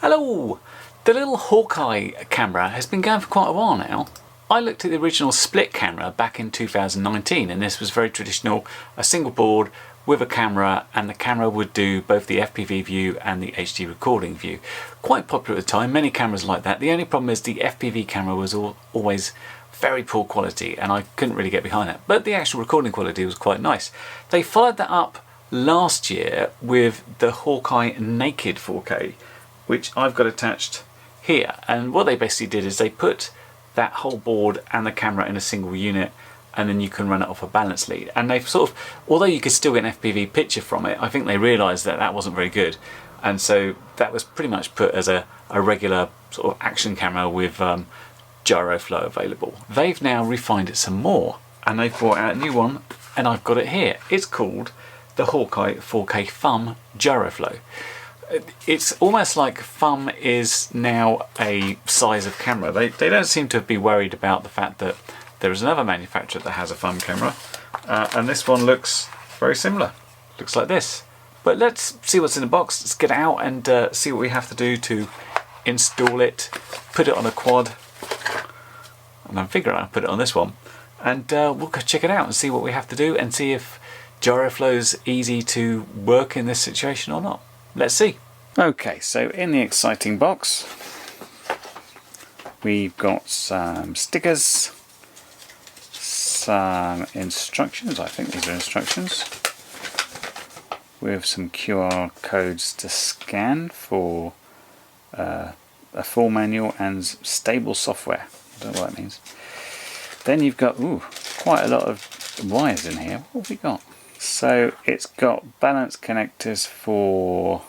Hello! The little HawkEye camera has been going for quite a while now. I looked at the original split camera back in 2019 and this was very traditional, a single board with a camera, and the camera would do both the FPV view and the HD recording view. Quite popular at the time, many cameras like that. The only problem is the FPV camera was always very poor quality and I couldn't really get behind that, but the actual recording quality was quite nice. They followed that up last year with the HawkEye Naked 4K, which I've got attached here, and what they basically did is they put that whole board and the camera in a single unit, and then you can run it off a balance lead. And they've sort of, although you could still get an FPV picture from it, I think they realised that that wasn't very good, and so that was pretty much put as a regular sort of action camera with Gyroflow available. They've now refined it some more and they've brought out a new one, and I've got it here. It's called the HawkEye 4K Thumb Gyroflow. It's almost like Thumb is now a size of camera. They don't seem to be worried about the fact that there is another manufacturer that has a Thumb camera, and this one looks very similar. Looks like this. But let's see what's in the box. Let's get it out and see what we have to do to install it, put it on a quad, and I'm figuring I'll put it on this one, and we'll go check it out and see what we have to do and see if Gyroflow's easy to work in this situation or not. Let's see. Okay, so in the exciting box we've got some stickers, some instructions, I think these are instructions, with some QR codes to scan for a full manual and stable software. I don't know what that means. Then you've got quite a lot of wires in here. What have we got? So it's got balance connectors for,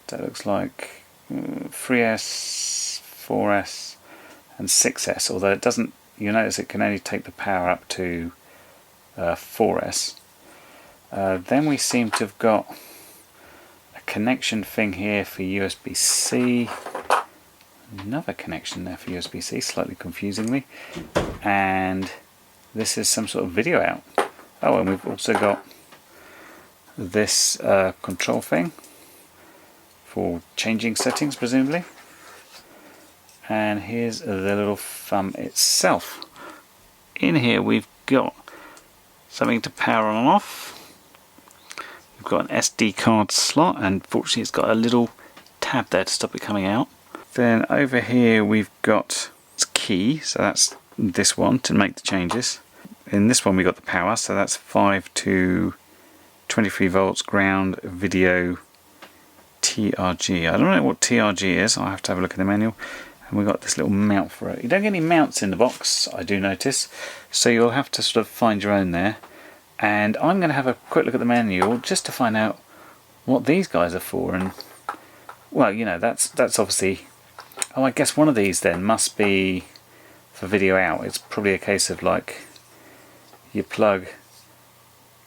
that looks like 3S, 4S and 6S, although it doesn't, you notice it can only take the power up to 4S. Then we seem to have got a connection thing here for USB-C, another connection there for USB-C, slightly confusingly, and this is some sort of video out. Oh, and we've also got this control thing for changing settings, presumably. And here's the little thumb itself. In here we've got something to power on and off. We've got an SD card slot, and fortunately it's got a little tab there to stop it coming out. Then over here we've got its key, so that's this one to make the changes. In this one we got the power, so that's 5 to 23 volts, ground, video, TRG. I don't know what TRG is, I'll have to have a look at the manual. And we've got this little mount for it. You don't get any mounts in the box, I do notice, so you'll have to sort of find your own there. And I'm going to have a quick look at the manual just to find out what these guys are for. And well, you know, that's obviously, oh, I guess one of these then must be for video out. It's probably a case of like, you plug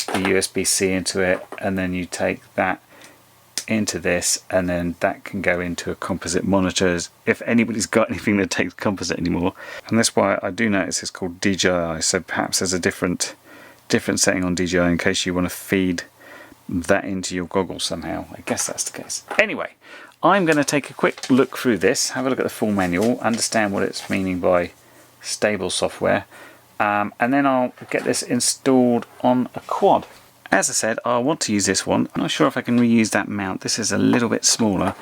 the USB-C into it and then you take that into this, and then that can go into a composite monitor, if anybody's got anything that takes composite anymore. And that's why I do notice it's called DJI, so perhaps there's a different setting on DJI in case you want to feed that into your goggles somehow. I guess that's the case. Anyway, I'm going to take a quick look through this, have a look at the full manual, understand what it's meaning by stable software, and then I'll get this installed on a quad. As I said, I want to use this one. I'm not sure if I can reuse that mount. This is a little bit smaller.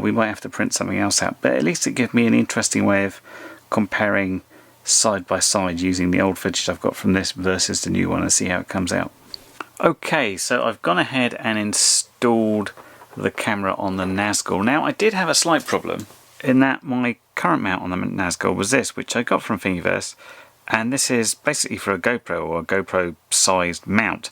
We might have to print something else out, but at least it gives me an interesting way of comparing side by side using the old footage I've got from this versus the new one, and see how it comes out. Okay, so I've gone ahead and installed the camera on the Nazgul. Now, I did have a slight problem in that my current mount on the Nazgul was this, which I got from Thingiverse, and this is basically for a GoPro or a GoPro sized mount.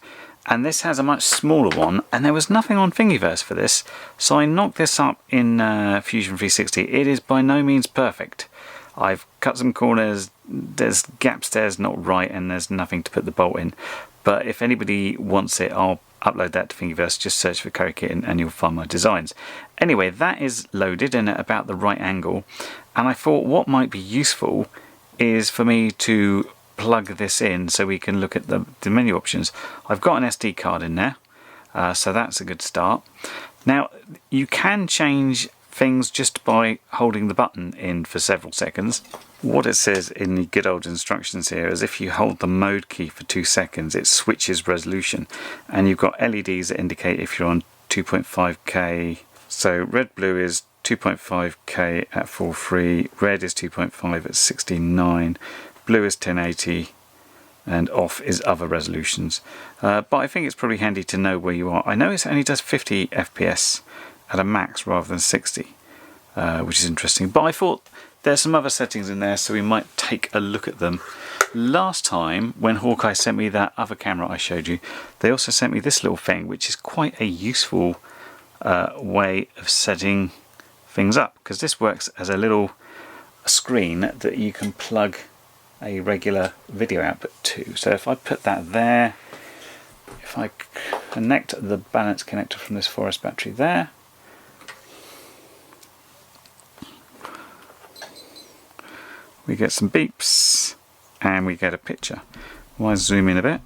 And this has a much smaller one, and there was nothing on Thingiverse for this, so I knocked this up in Fusion 360. It is by no means perfect. I've cut some corners, there's gaps there's not right, and there's nothing to put the bolt in. But if anybody wants it, I'll upload that to Thingiverse. Just search for CurryKit and you'll find my designs. Anyway, that is loaded and at about the right angle, and I thought what might be useful is for me to plug this in so we can look at the menu options. I've got an SD card in there, so that's a good start. Now you can change things just by holding the button in for several seconds. What it says in the good old instructions here is if you hold the mode key for 2 seconds, it switches resolution, and you've got LEDs that indicate if you're on 2.5K. So red blue is 2.5K at 4:3, red is 2.5 at 16:9, blue is 1080, and off is other resolutions. But I think it's probably handy to know where you are. I know it only does 50 FPS at a max rather than 60, which is interesting. But I thought there's some other settings in there, so we might take a look at them. Last time, when HawkEye sent me that other camera I showed you, they also sent me this little thing, which is quite a useful way of setting things up, because this works as a little screen that you can plug a regular video output to. So if I put that there, if I connect the balance connector from this 4S battery there, we get some beeps and we get a picture. If I zoom in a bit,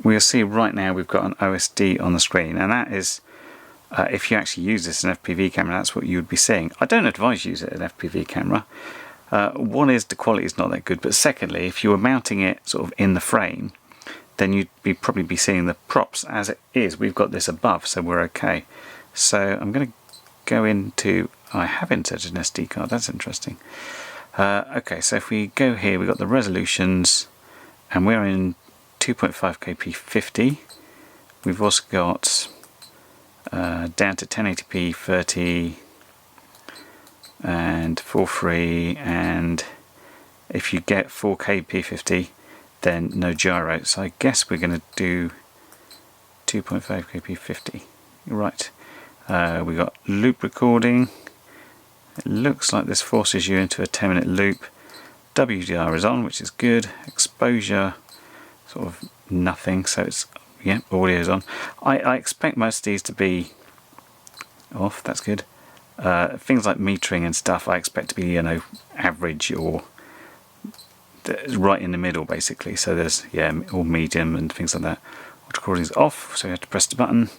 we'll see right now we've got an OSD on the screen, and that is if you actually use this in an FPV camera, that's what you would be seeing. I don't advise you use it in an FPV camera. One is the quality is not that good, but secondly, if you were mounting it sort of in the frame, then you'd probably be seeing the props as it is. We've got this above, so we're okay. So I'm going to go into, I have inserted an SD card, that's interesting. Okay, so if we go here, we've got the resolutions, and we're in 2.5K 50. We've also got down to 1080p 30, and 4:3, and if you get 4K P50 then no gyro. So I guess we're going to do 2.5K P50. Right, we got loop recording. It looks like this forces you into a 10-minute loop. WDR is on, which is good. Exposure sort of nothing, so it's, yeah, audio is on. I expect most of these to be off, that's good. Things like metering and stuff I expect to be, you know, average or right in the middle basically. So there's, yeah, or medium and things like that. Auto recording is off, so you have to press the button.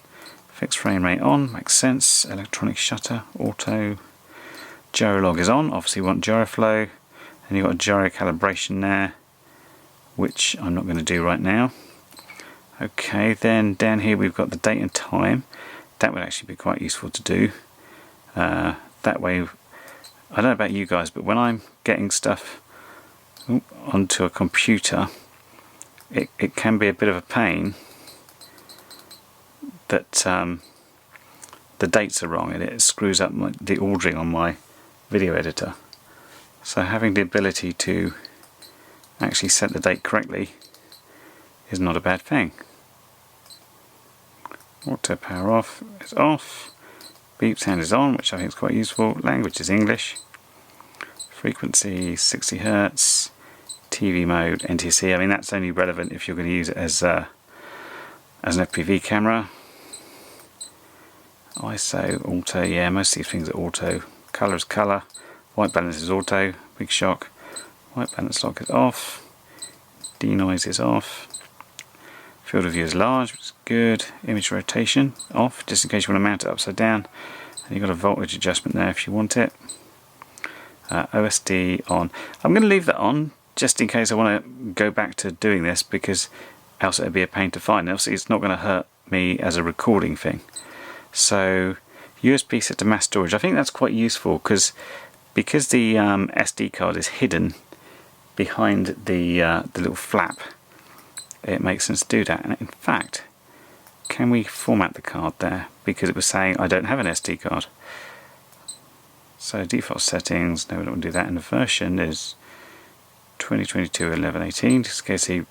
Fixed frame rate on, makes sense. Electronic shutter, auto. Gyro log is on, obviously you want Gyroflow. And you've got a gyro calibration there, which I'm not going to do right now. Okay, then down here we've got the date and time. That would actually be quite useful to do. That way, I don't know about you guys, but when I'm getting stuff onto a computer, it can be a bit of a pain that the dates are wrong and it screws up the ordering on my video editor. So having the ability to actually set the date correctly is not a bad thing. Auto power off is off. Beep sound is on, which I think is quite useful. Language is English. Frequency 60 Hz. TV mode NTSC. I mean that's only relevant if you're going to use it as an FPV camera. ISO, auto, yeah, most of these things are auto. Colour is colour. White balance is auto. Big shock. White balance lock is off. Denoise is off. Field of view is large, which is good. Image rotation off, just in case you want to mount it upside down. And you've got a voltage adjustment there if you want it. OSD on. I'm going to leave that on just in case I want to go back to doing this, because else it would be a pain to find. Obviously it's not going to hurt me as a recording thing. So USB set to mass storage. I think that's quite useful because the SD card is hidden behind the little flap. It makes sense to do that. And in fact, can we format the card there? Because it was saying I don't have an SD card. So default settings, no, we don't want to do that. And the version is 2022 1118, just in case he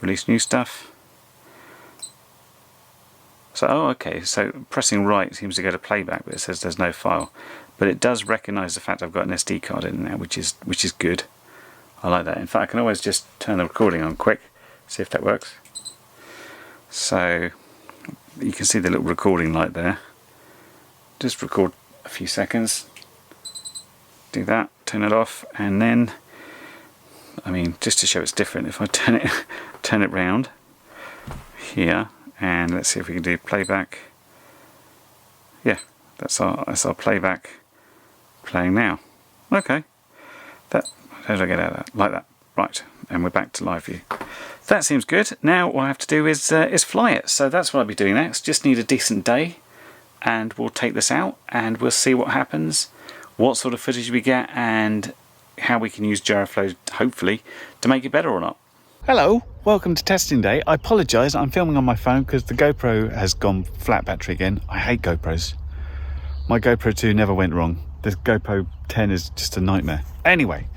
released new stuff. So, oh, okay, so pressing right seems to go to playback, but it says there's no file. But it does recognise the fact I've got an SD card in there, which is good. I like that. In fact, I can always just turn the recording on quick, see if that works. So you can see the little recording light there. Just record a few seconds. Do that, turn it off, and then, I mean, just to show it's different, if I turn it round here, and let's see if we can do playback. Yeah, that's our playback playing now. Okay. How did I get out of that? Like that. Right. And we're back to live view. That seems good. Now what I have to do is fly it. So that's what I'll be doing next. Just need a decent day, and we'll take this out and we'll see what happens, what sort of footage we get, and how we can use Gyroflow, hopefully, to make it better or not. Hello, welcome to testing day. I apologise, I'm filming on my phone because the GoPro has gone flat battery again. I hate GoPros. My GoPro 2 never went wrong. The GoPro 10 is just a nightmare. Anyway,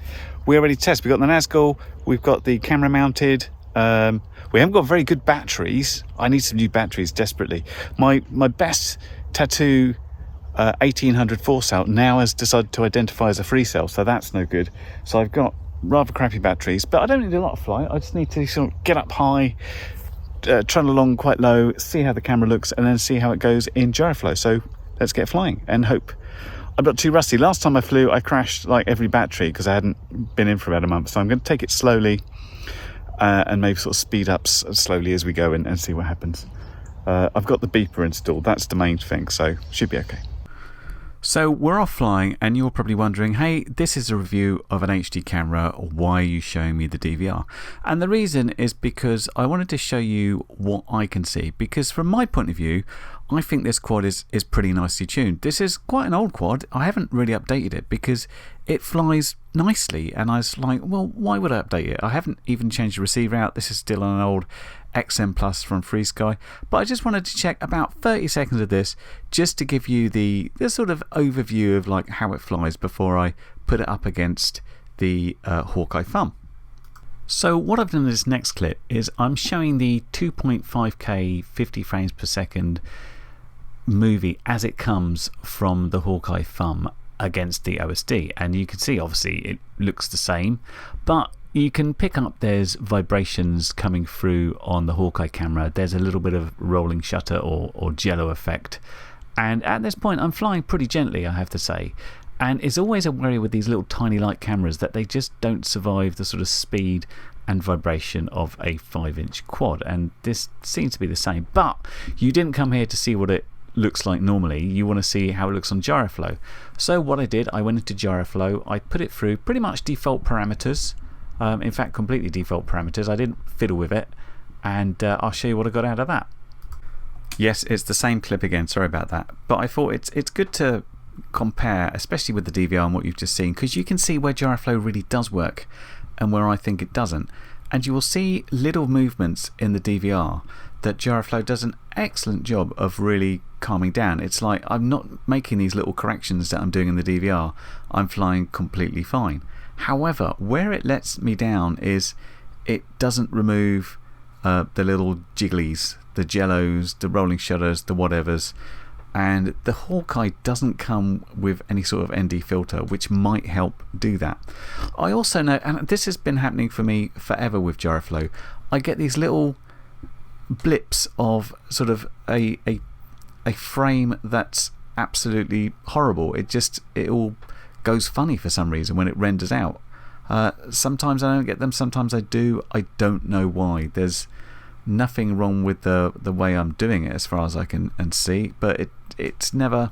we're ready to test. We've got the Nazgul, we've got the camera mounted. We haven't got very good batteries. I need some new batteries desperately. My best Tattoo 1800 4 cell now has decided to identify as a 3 cell, so that's no good. So I've got rather crappy batteries, but I don't need a lot of flight. I just need to sort of get up high, trundle along quite low, see how the camera looks, and then see how it goes in Gyroflow. So let's get flying and hope. I'm not too rusty. Last time I flew, I crashed like every battery because I hadn't been in for about a month. So I'm going to take it slowly and maybe sort of speed up slowly as we go and see what happens. I've got the beeper installed. That's the main thing, so should be okay. So we're off flying, and you're probably wondering, hey, this is a review of an HD camera. Why are you showing me the DVR? And the reason is because I wanted to show you what I can see. Because from my point of view, I think this quad is pretty nicely tuned. This is quite an old quad. I haven't really updated it because it flies nicely. And I was like, well, why would I update it? I haven't even changed the receiver out. This is still on an old XM Plus from FreeSky, but I just wanted to check about 30 seconds of this just to give you the sort of overview of like how it flies before I put it up against the HawkEye thumb. So what I've done in this next clip is I'm showing the 2.5K 50 frames per second movie as it comes from the HawkEye thumb against the OSD, and you can see obviously it looks the same, but you can pick up there's vibrations coming through on the HawkEye camera. There's a little bit of rolling shutter or jello effect. And at this point, I'm flying pretty gently, I have to say. And it's always a worry with these little tiny light cameras that they just don't survive the sort of speed and vibration of a 5-inch quad. And this seems to be the same. But you didn't come here to see what it looks like normally. You want to see how it looks on Gyroflow. So what I did, I went into Gyroflow. I put it through pretty much default parameters. In fact, completely default parameters. I didn't fiddle with it, and I'll show you what I got out of that. Yes, it's the same clip again, sorry about that. But I thought it's good to compare, especially with the DVR and what you've just seen, because you can see where Gyroflow really does work and where I think it doesn't. And you will see little movements in the DVR that Gyroflow does an excellent job of really calming down. It's like I'm not making these little corrections that I'm doing in the DVR. I'm flying completely fine. However, where it lets me down is it doesn't remove the little jigglies, the jellos, the rolling shutters, the whatevers, and the HawkEye doesn't come with any sort of ND filter, which might help do that. I also know, and this has been happening for me forever with Gyroflow, I get these little blips of sort of a frame that's absolutely horrible. It all goes funny for some reason when it renders out. Sometimes I don't get them, sometimes I do. I don't know why. There's nothing wrong with the way I'm doing it as far as I can see, but it's never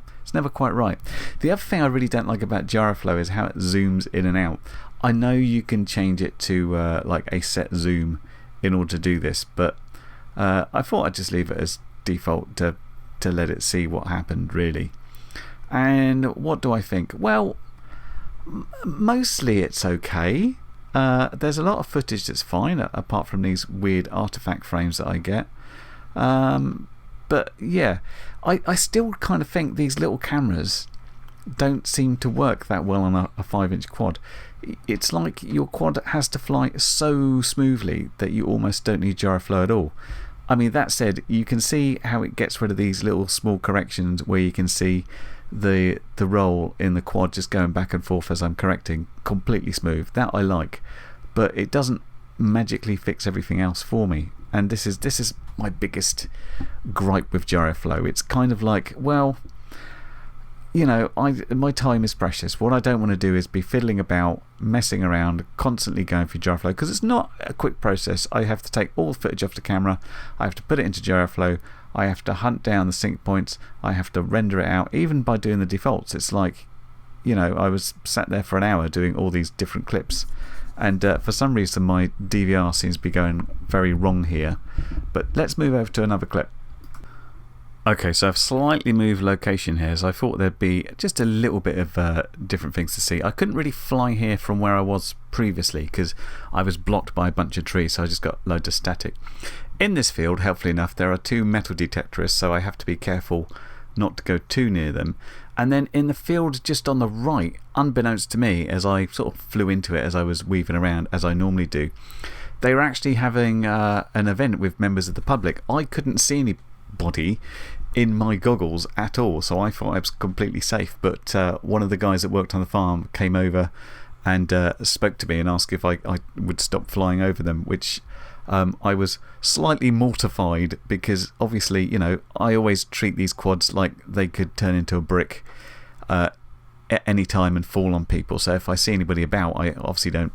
quite right. The other thing I really don't like about Gyroflow is how it zooms in and out. I know you can change it to like a set zoom in order to do this, but I thought I'd just leave it as default to let it see what happened really. And what do I think? Well, mostly it's okay. There's a lot of footage that's fine apart from these weird artifact frames that I get. But yeah, I still kind of think these little cameras don't seem to work that well on a 5-inch quad. It's like your quad has to fly so smoothly that you almost don't need Gyroflow at all. I mean, that said, you can see how it gets rid of these little small corrections where you can see the roll in the quad just going back and forth as I'm correcting, completely smooth. That I like, but it doesn't magically fix everything else for me. And this is my biggest gripe with Gyroflow. It's kind of like, well, you know, my time is precious. What I don't want to do is be fiddling about, messing around, constantly going through Gyroflow, because it's not a quick process. I have to take all the footage off the camera, I have to put it into Gyroflow, I have to hunt down the sync points, I have to render it out. Even by doing the defaults, it's like you know, I was sat there for an hour doing all these different clips, and for some reason my DVR seems to be going very wrong here. But let's move over to another clip. Okay, so I've slightly moved location here, so I thought there'd be just a little bit of different things to see. I couldn't really fly here from where I was previously because I was blocked by a bunch of trees, so I just got loads of static. In this field, helpfully enough, there are 2 metal detectorists, so I have to be careful not to go too near them. And then in the field just on the right, unbeknownst to me, as I sort of flew into it as I was weaving around, as I normally do, they were actually having an event with members of the public. I couldn't see anybody in my goggles at all, so I thought I was completely safe. But one of the guys that worked on the farm came over and spoke to me and asked if I would stop flying over them, which I was slightly mortified because obviously, you know, I always treat these quads like they could turn into a brick at any time and fall on people. So if I see anybody about, I obviously don't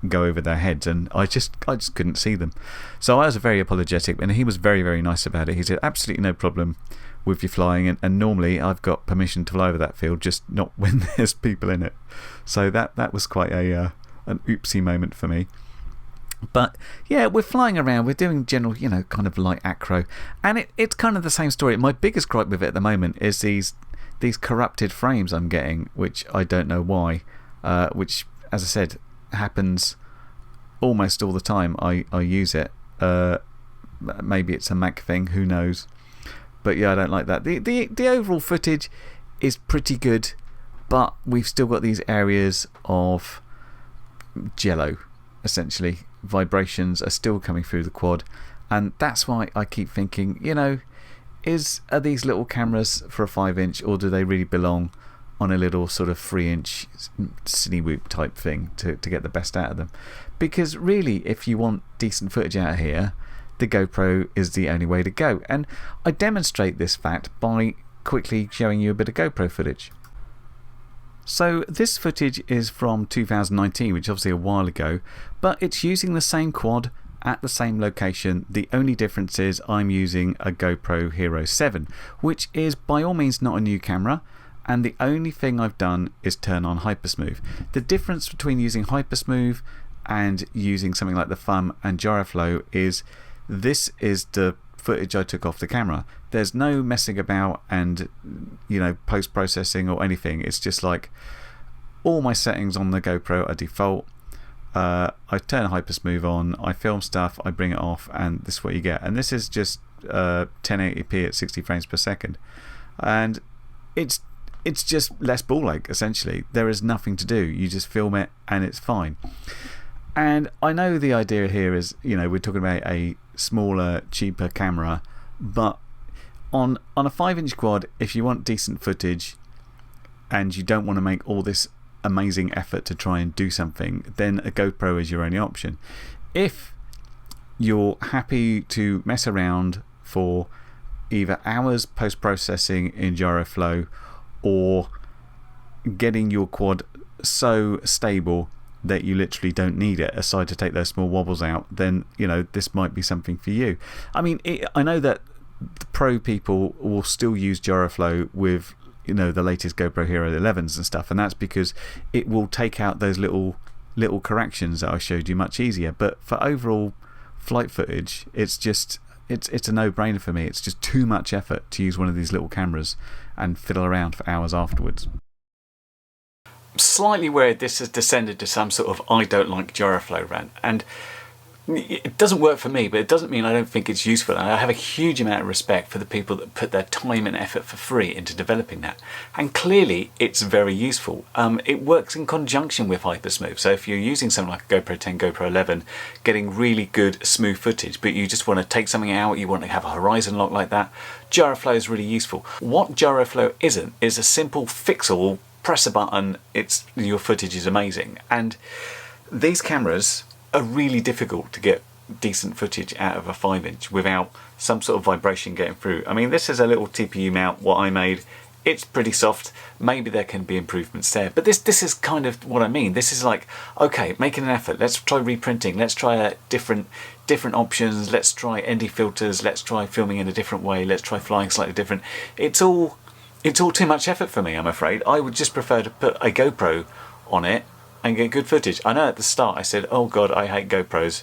go over their heads, and I just couldn't see them. So I was very apologetic, and he was very, very nice about it. He said, absolutely no problem with you flying, and normally I've got permission to fly over that field, just not when there's people in it. So that was quite an oopsie moment for me. But yeah, we're flying around, we're doing general, you know, kind of light acro, and it's kind of the same story. My biggest gripe with it at the moment is these corrupted frames I'm getting, which I don't know why, which, as I said, happens almost all the time I use it. Maybe it's a Mac thing, who knows. But yeah, I don't like that. The overall footage is pretty good, but we've still got these areas of jello, essentially. Vibrations are still coming through the quad, and that's why I keep thinking, you know, are these little cameras for a 5-inch, or do they really belong on a little sort of 3-inch Cinewhoop type thing to get the best out of them? Because really, if you want decent footage out of here, the GoPro is the only way to go. And I demonstrate this fact by quickly showing you a bit of GoPro footage. So this footage is from 2019, which is obviously a while ago, but it's using the same quad at the same location. The only difference is I'm using a GoPro Hero 7, which is by all means not a new camera, and the only thing I've done is turn on Hypersmooth. The difference between using Hypersmooth and using something like the Thumb and Gyroflow is this is the footage I took off the camera. There's no messing about and, you know, post-processing or anything. It's just like all my settings on the GoPro are default. I turn Hypersmooth on, I film stuff, I bring it off, and this is what you get. And this is just 1080p at 60 frames per second. And it's just less ball ache, essentially. There is nothing to do. You just film it and it's fine. And I know the idea here is, you know, we're talking about a smaller, cheaper camera, but on a 5-inch quad, if you want decent footage and you don't want to make all this amazing effort to try and do something, then a GoPro is your only option. If you're happy to mess around for either hours post-processing in Gyroflow or getting your quad so stable that you literally don't need it aside to take those small wobbles out, then, you know, this might be something for you. I mean, I know that the pro people will still use Gyroflow with, you know, the latest GoPro Hero 11s and stuff, and that's because it will take out those little corrections that I showed you much easier. But for overall flight footage, it's a no-brainer for me. It's just too much effort to use one of these little cameras and fiddle around for hours afterwards. Slightly worried this has descended to some sort of I don't like Gyroflow rant, and it doesn't work for me, but it doesn't mean I don't think it's useful. And I have a huge amount of respect for the people that put their time and effort for free into developing that, and clearly it's very useful. It works in conjunction with Hypersmooth, so if you're using something like a GoPro 10, GoPro 11, getting really good smooth footage, but you just want to take something out, you want to have a horizon lock like that, Gyroflow is really useful. What Gyroflow isn't is a simple fix-all, press a button, your footage is amazing. And these cameras are really difficult to get decent footage out of a 5-inch without some sort of vibration getting through. I mean, this is a little TPU mount, what I made. It's pretty soft. Maybe there can be improvements there. But this is kind of what I mean. This is like, okay, making an effort. Let's try reprinting. Let's try different options. Let's try ND filters. Let's try filming in a different way. Let's try flying slightly different. It's all it's all too much effort for me, I'm afraid. I would just prefer to put a GoPro on it and get good footage. I know at the start I said, oh God, I hate GoPros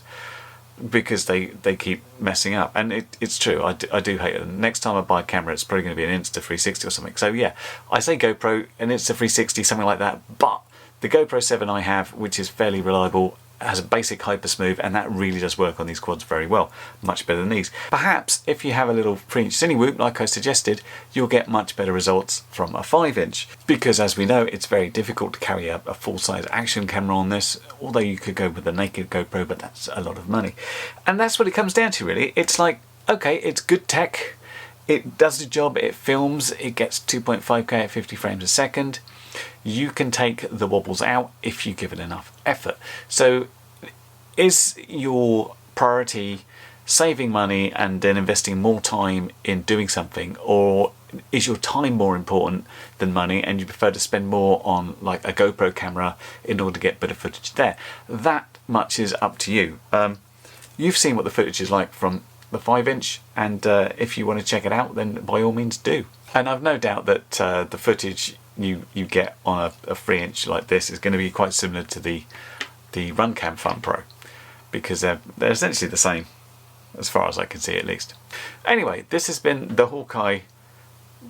because they keep messing up. And it's true, I do hate them. Next time I buy a camera, it's probably going to be an Insta360 or something. So yeah, I say GoPro, an Insta360, something like that. But the GoPro 7 I have, which is fairly reliable, has a basic hyper smooth, and that really does work on these quads very well, much better than these. Perhaps if you have a little 3-inch Cinewoop like I suggested, you'll get much better results from a 5-inch, because as we know, it's very difficult to carry a full-size action camera on this, although you could go with a naked GoPro, but that's a lot of money. And that's what it comes down to really. It's like, okay, it's good tech, it does the job, it films, it gets 2.5K at 50 frames a second. You can take the wobbles out if you give it enough effort. So is your priority saving money and then investing more time in doing something, or is your time more important than money and you prefer to spend more on like a GoPro camera in order to get better footage there? That much is up to you. You've seen what the footage is like from the 5-inch, and if you want to check it out, then by all means do. And I've no doubt that the footage you get on a 3-inch like this is going to be quite similar to the Runcam Fun Pro, because they're essentially the same, as far as I can see at least. Anyway, this has been the HawkEye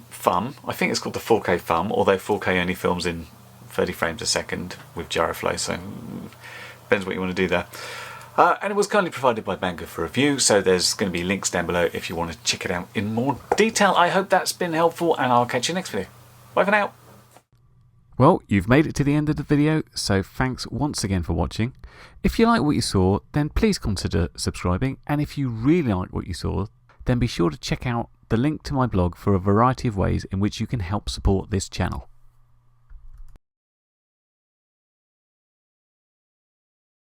Thumb. I think it's called the 4K Thumb, although 4K only films in 30 frames a second with Gyroflow, so depends what you want to do there. And it was kindly provided by Banggood for review, so there's going to be links down below if you want to check it out in more detail. I hope that's been helpful, and I'll catch you next video. Bye for now. Well, you've made it to the end of the video, so thanks once again for watching. If you like what you saw, then please consider subscribing, and if you really like what you saw, then be sure to check out the link to my blog for a variety of ways in which you can help support this channel.